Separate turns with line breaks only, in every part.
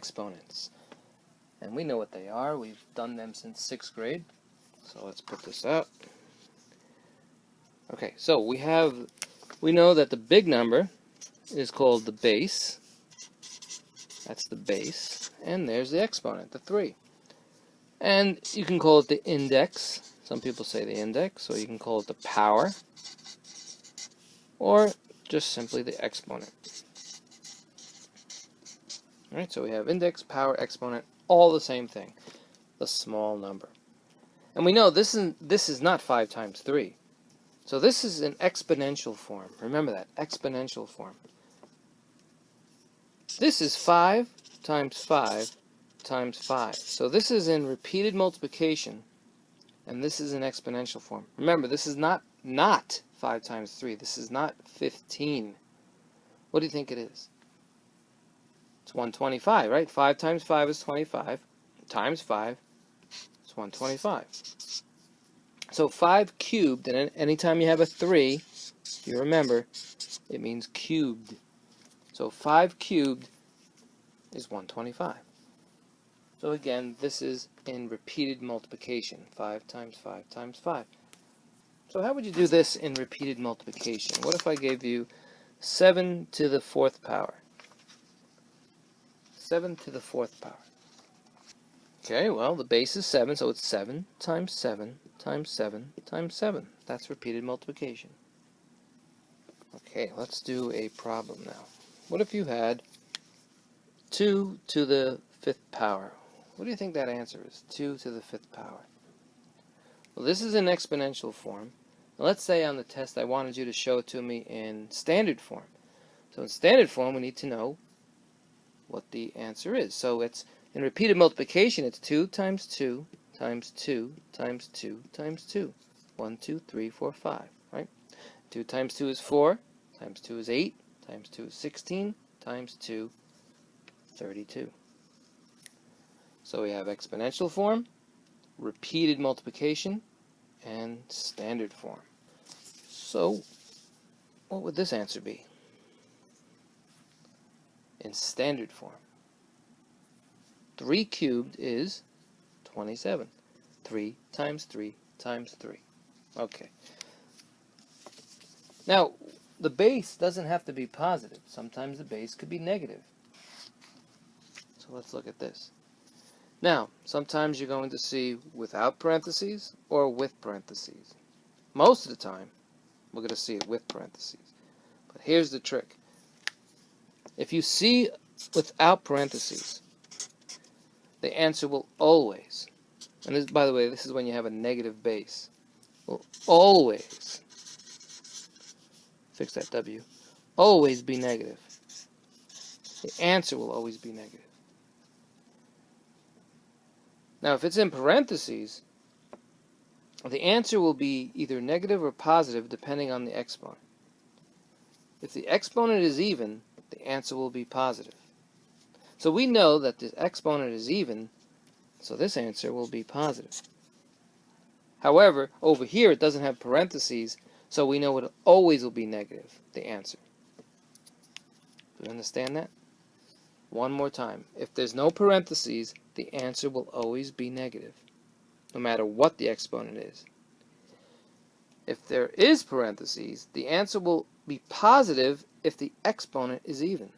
exponents. And we know what they are. We've done them since 6th grade. So let's put this up. Okay, so we know that the big number is called the base. That's the base. And there's the exponent, the 3. And you can call it the index. Some people say the index, or you can call it the power, or just simply the exponent. Alright, so we have index, power, exponent, all the same thing, the small number. And we know this is not 5 times 3. So this is an exponential form. Remember that, exponential form. This is 5 times 5 times 5. So this is in repeated multiplication, and this is in exponential form. Remember, this is not 5 times 3. This is not 15. What do you think it is? It's 125, right? 5 times 5 is 25. Times 5 is 125. So 5 cubed, and anytime you have a 3, you remember, it means cubed. So 5 cubed is 125. So again, this is in repeated multiplication. 5 times 5 times 5. So how would you do this in repeated multiplication? What if I gave you 7 to the 4th power? 7 to the 4th power. Okay, well, the base is 7, so it's 7 times 7 times 7 times 7. That's repeated multiplication. Okay, let's do a problem now. What if you had 2 to the 5th power? What do you think that answer is? 2 to the 5th power. Well, this is in exponential form. Now, let's say on the test I wanted you to show it to me in standard form. So in standard form, we need to know what the answer is. So it's in repeated multiplication, it's 2 times 2 times 2 times 2 times 2. 1, 2, 3, 4, 5, right? 2 times 2 is 4, times 2 is 8, times 2 is 16, times 2, 32. So we have exponential form, repeated multiplication, and standard form. So what would this answer be in standard form? 3 cubed is 27. 3 times 3 times 3. Okay. Now, the base doesn't have to be positive. Sometimes the base could be negative. So let's look at this. Now, sometimes you're going to see without parentheses or with parentheses. Most of the time, we're going to see it with parentheses. But here's the trick. If you see without parentheses, the answer will always, and this, by the way, this is when you have a negative base, will always, fix that W, always be negative. The answer will always be negative. Now, if it's in parentheses, the answer will be either negative or positive depending on the exponent. If the exponent is even, the answer will be positive. So we know that the exponent is even, so this answer will be positive. However, over here it doesn't have parentheses, so we know it always will be negative, the answer. Do you understand that? One more time. If there's no parentheses, the answer will always be negative, no matter what the exponent is. If there is parentheses, the answer will be positive if the exponent is even.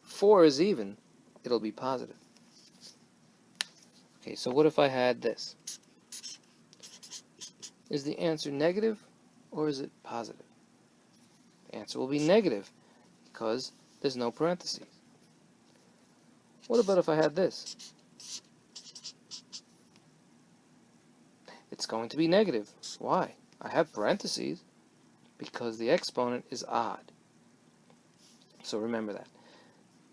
4 is even, it'll be positive. Okay, so what if I had this? Is the answer negative or is it positive? The answer will be negative because there's no parentheses. What about if I had this? It's going to be negative. Why? I have parentheses because the exponent is odd. So remember that.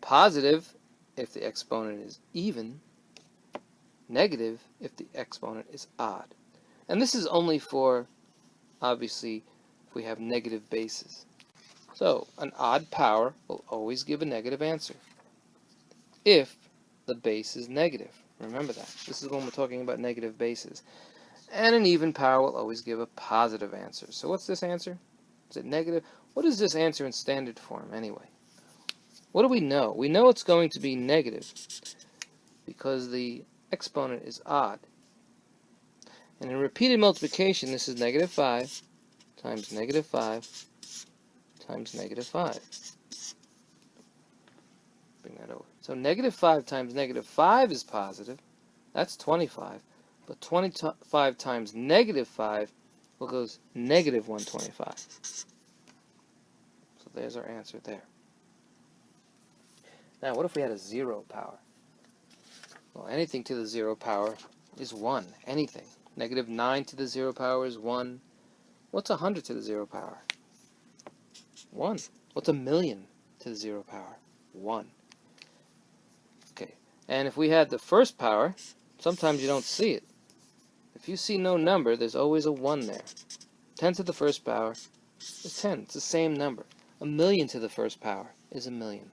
Positive if the exponent is even, negative if the exponent is odd. And this is only for, obviously, if we have negative bases. So an odd power will always give a negative answer if the base is negative. Remember that. This is when we're talking about negative bases. And an even power will always give a positive answer. So what's this answer? Is it negative? What is this answer in standard form anyway? What do we know? We know it's going to be negative because the exponent is odd. And in repeated multiplication, this is negative 5 times negative 5 times negative 5. Bring that over. So negative 5 times negative 5 is positive. That's 25. But 25 times negative 5 will goes negative 125. So there's our answer there. Now, what if we had a 0 power? Well, anything to the 0 power is 1. Anything. Negative 9 to the 0 power is 1. What's 100 to the 0 power? 1. What's a million to the 0 power? 1. Okay. And if we had the first power, sometimes you don't see it. If you see no number, there's always a 1 there. 10 to the first power is 10. It's the same number. A million to the first power is a million.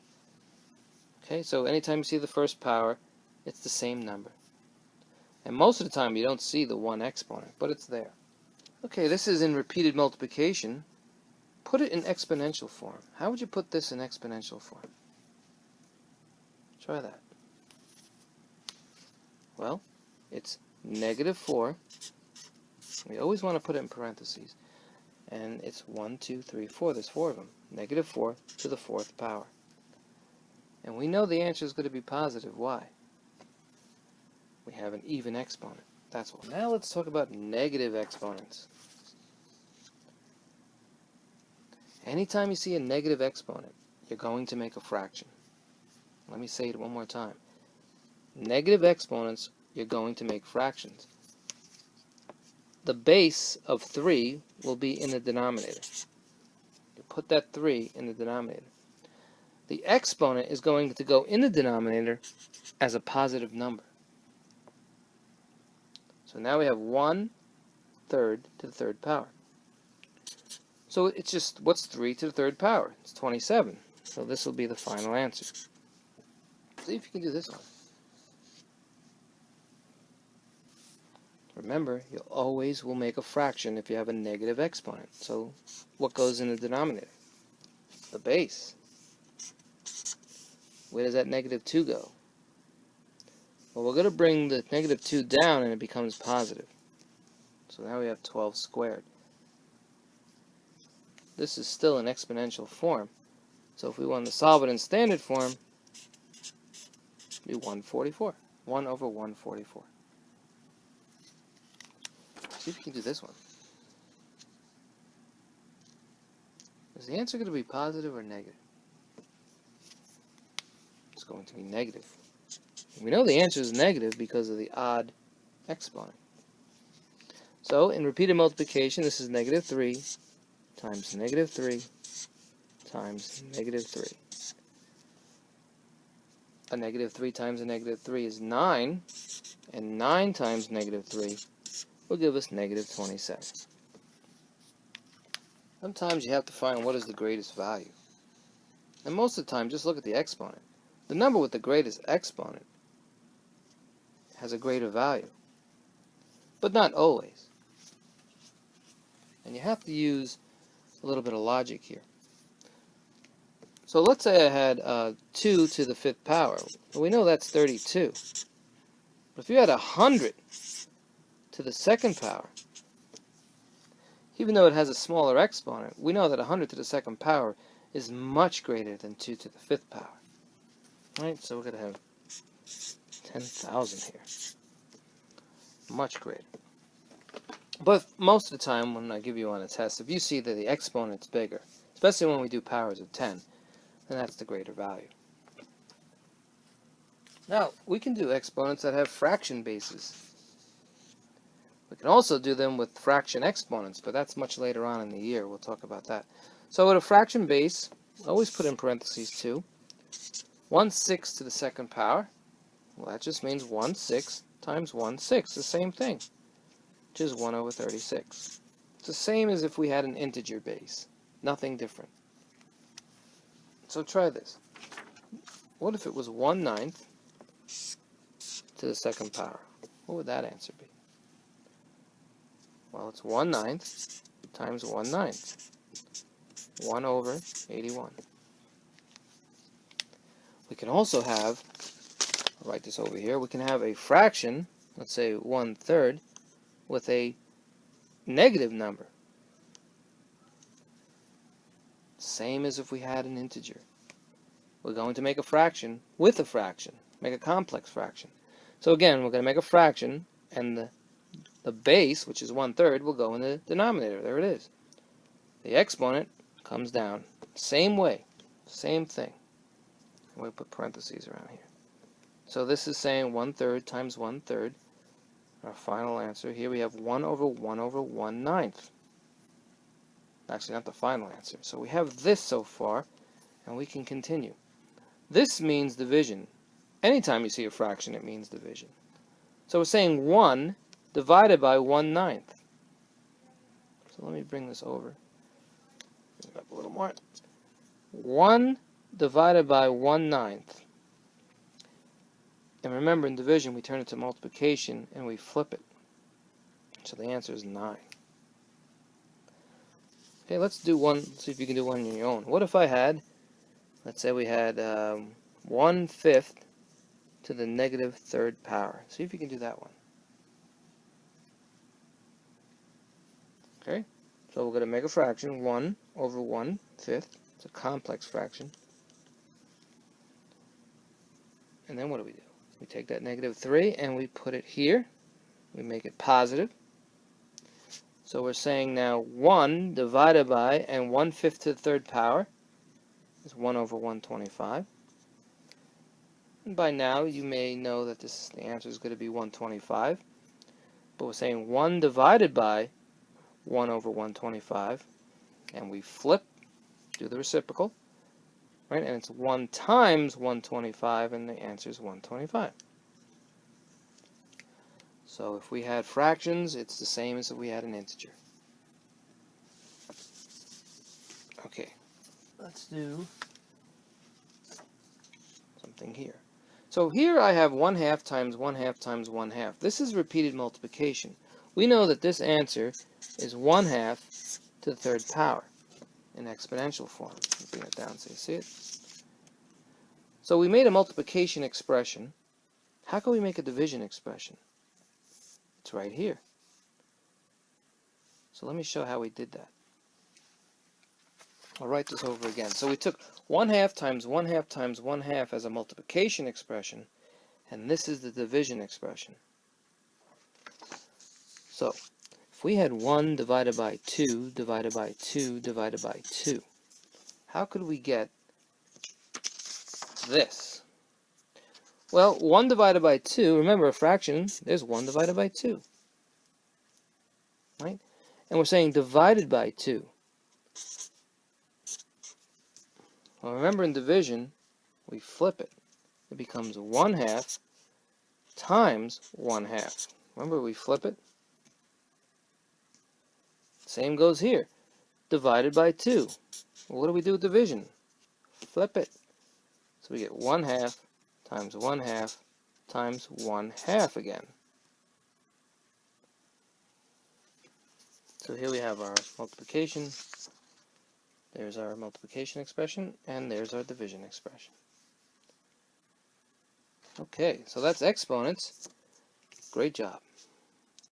Okay, so anytime you see the first power, it's the same number. And most of the time you don't see the 1 exponent, but it's there. Okay, this is in repeated multiplication. Put it in exponential form. How would you put this in exponential form? Try that. Well, it's negative 4. We always want to put it in parentheses. And it's 1, 2, 3, 4. There's 4 of them. Negative 4 to the 4th power. And we know the answer is going to be positive. Why? We have an even exponent. That's what. Now let's talk about negative exponents. Anytime you see a negative exponent, you're going to make a fraction. Let me say it one more time. Negative exponents, you're going to make fractions. The base of 3 will be in the denominator. You put that 3 in the denominator. The exponent is going to go in the denominator as a positive number. So now we have 1/3 to the 3rd power. So it's just, what's 3 to the 3rd power? It's 27. So this will be the final answer. See if you can do this one. Remember, you always will make a fraction if you have a negative exponent. So what goes in the denominator? The base. Where does that negative 2 go? Well, we're going to bring the negative 2 down and it becomes positive. So now we have 12 squared. This is still in exponential form. So if we want to solve it in standard form, it'd be 144. 1 over 144. See if you can do this one. Is the answer going to be positive or negative? It's going to be negative. We know the answer is negative because of the odd exponent. So in repeated multiplication, this is negative 3 times negative 3 times negative 3. A negative 3 times a negative 3 is 9, and 9 times negative 3 will give us negative 27. Sometimes you have to find what is the greatest value. And most of the time, just look at the exponent. The number with the greatest exponent has a greater value, but not always. And you have to use a little bit of logic here. So let's say I had 2 to the 5th power. Well, we know that's 32. But if you had 100 to the 2nd power, even though it has a smaller exponent, we know that 100 to the 2nd power is much greater than 2 to the 5th power. Right? So we're going to have 10,000 here. Much greater. But most of the time when I give you on a test, if you see that the exponent's bigger, especially when we do powers of 10, then that's the greater value. Now, we can do exponents that have fraction bases. We can also do them with fraction exponents, but that's much later on in the year. We'll talk about that. So with a fraction base, always put in parentheses 2. 1/6 to the 2nd power. Well, that just means 1/6 times 1/6, the same thing, which is 1 over 36. It's the same as if we had an integer base. Nothing different. So try this. What if it was 1/9 to the 2nd power? What would that answer be? Well, it's 1/9 times 1/9. 1 over 81. We can also have, I'll write this over here, we can have a fraction, let's say 1/3, with a negative number. Same as if we had an integer. We're going to make a fraction with a fraction, make a complex fraction. So again, we're going to make a fraction, and the base, which is 1/3, will go in the denominator. There it is. The exponent comes down. Same way, same thing. We'll put parentheses around here. So this is saying 1/3 times 1/3. Our final answer. Here we have 1 over 1 over 1/9. Actually, not the final answer. So we have this so far, and we can continue. This means division. Anytime you see a fraction, it means division. So we're saying 1 divided by 1/9. So let me bring this over. Bring it up a little more. 1 divided by 1/9. And remember, in division, we turn it to multiplication, and we flip it. So the answer is 9. Okay, let's do one. See if you can do one on your own. What if I had, let's say we had 1/5 to the negative 3rd power. See if you can do that one. Okay, so we're going to make a fraction, 1 over 1/5. It's a complex fraction. And then what do? We take that negative 3 and we put it here. We make it positive. So we're saying now 1 divided by, and 1/5 to the 3rd power is 1 over 125. And by now you may know that the answer is going to be 125. But we're saying 1 divided by 1 over 125. And we flip, do the reciprocal. Right? And it's 1 times 125, and the answer is 125. So if we had fractions, it's the same as if we had an integer. Okay, let's do something here. So here I have 1/2 times 1/2 times 1/2. This is repeated multiplication. We know that this answer is 1/2 to the 3rd power in exponential form. Let me bring it down so you see it. So we made a multiplication expression. How can we make a division expression? It's right here. So let me show how we did that. I'll write this over again. So we took 1/2 times 1/2 times 1/2 as a multiplication expression, and this is the division expression. So if we had 1 divided by 2 divided by 2 divided by 2, how could we get this? Well, 1 divided by 2, remember a fraction, there's 1 divided by 2. Right? And we're saying divided by 2. Well, remember in division, we flip it. It becomes 1/2 times 1/2. Remember, we flip it. Same goes here. Divided by 2. Well, what do we do with division? Flip it. So we get 1/2 times 1/2 times 1/2 again. So here we have our multiplication. There's our multiplication expression, and there's our division expression. Okay, so that's exponents. Great job.